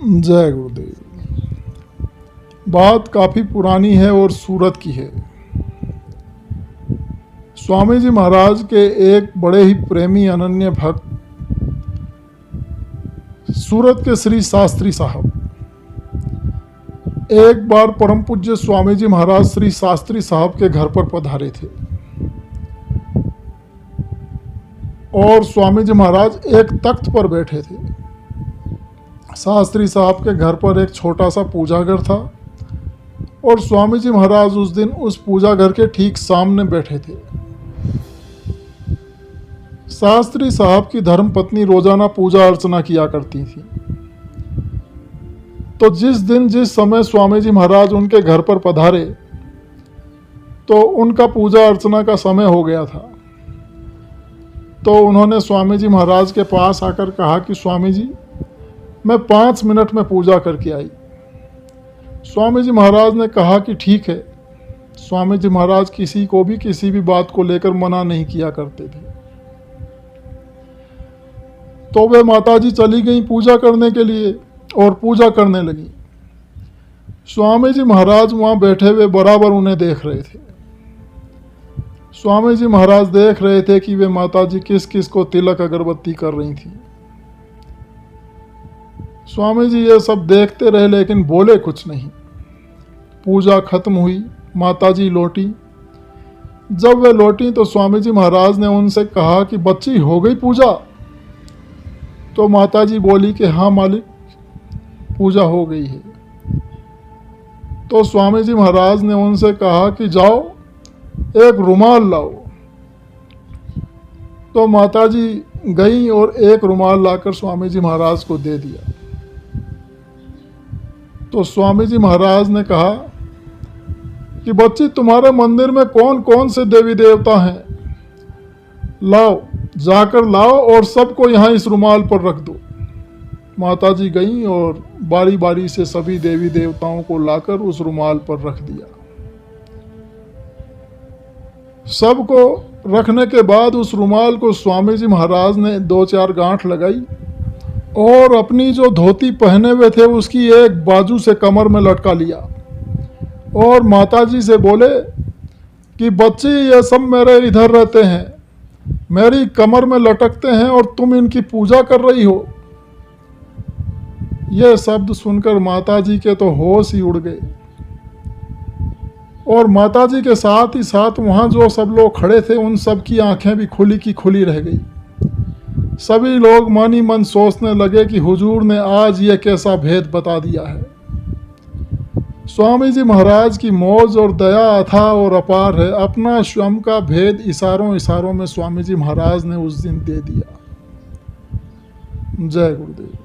जय गुरुदेव। बात काफ़ी पुरानी है और सूरत की है। स्वामी जी महाराज के एक बड़े ही प्रेमी अनन्य भक्त सूरत के श्री शास्त्री साहब एक बार परम पूज्य स्वामी जी महाराज श्री शास्त्री साहब के घर पर पधारे थे और स्वामी जी महाराज एक तख्त पर बैठे थे। शास्त्री साहब के घर पर एक छोटा सा पूजा घर था और स्वामी जी महाराज उस दिन उस पूजा घर के ठीक सामने बैठे थे। शास्त्री साहब की धर्मपत्नी रोजाना पूजा अर्चना किया करती थी, तो जिस दिन जिस समय स्वामी जी महाराज उनके घर पर पधारे तो उनका पूजा अर्चना का समय हो गया था। तो उन्होंने स्वामी जी महाराज के पास आकर कहा कि स्वामी जी, मैं 5 मिनट में पूजा करके आई। स्वामी जी महाराज ने कहा कि ठीक है। स्वामी जी महाराज किसी को भी किसी भी बात को लेकर मना नहीं किया करते थे। तो वे माताजी चली गई पूजा करने के लिए और पूजा करने लगी। स्वामी जी महाराज वहाँ बैठे हुए बराबर उन्हें देख रहे थे। स्वामी जी महाराज देख रहे थे कि वे माताजी किस किस को तिलक अगरबत्ती कर रही थी। स्वामी जी ये सब देखते रहे लेकिन बोले कुछ नहीं। पूजा खत्म हुई, माताजी लौटी। जब वे लौटी तो स्वामी जी महाराज ने उनसे कहा कि बच्ची, हो गई पूजा? तो माताजी बोली कि हाँ मालिक, पूजा हो गई है। तो स्वामी जी महाराज ने उनसे कहा कि जाओ एक रुमाल लाओ। तो माताजी गई और एक रुमाल लाकर स्वामी जी महाराज को दे दिया। तो स्वामी जी महाराज ने कहा कि बच्ची, तुम्हारे मंदिर में कौन कौन से देवी देवता हैं? लाओ, जाकर लाओ और सबको यहाँ इस रुमाल पर रख दो। माताजी गईं और बारी बारी से सभी देवी देवताओं को लाकर उस रुमाल पर रख दिया। सबको रखने के बाद उस रुमाल को स्वामी जी महाराज ने 2-4 गांठ लगाई और अपनी जो धोती पहने हुए थे उसकी एक बाजू से कमर में लटका लिया और माताजी से बोले कि बच्ची, ये सब मेरे इधर रहते हैं, मेरी कमर में लटकते हैं और तुम इनकी पूजा कर रही हो। ये शब्द सुनकर माताजी के तो होश ही उड़ गए और माताजी के साथ ही साथ वहाँ जो सब लोग खड़े थे उन सब की आंखें भी खुली की खुली रह गई। सभी लोग मन ही मन सोचने लगे कि हुजूर ने आज ये कैसा भेद बता दिया है। स्वामी जी महाराज की मौज और दया अथाह और अपार है। अपना स्वयं का भेद इशारों इशारों में स्वामी जी महाराज ने उस दिन दे दिया। जय गुरुदेव।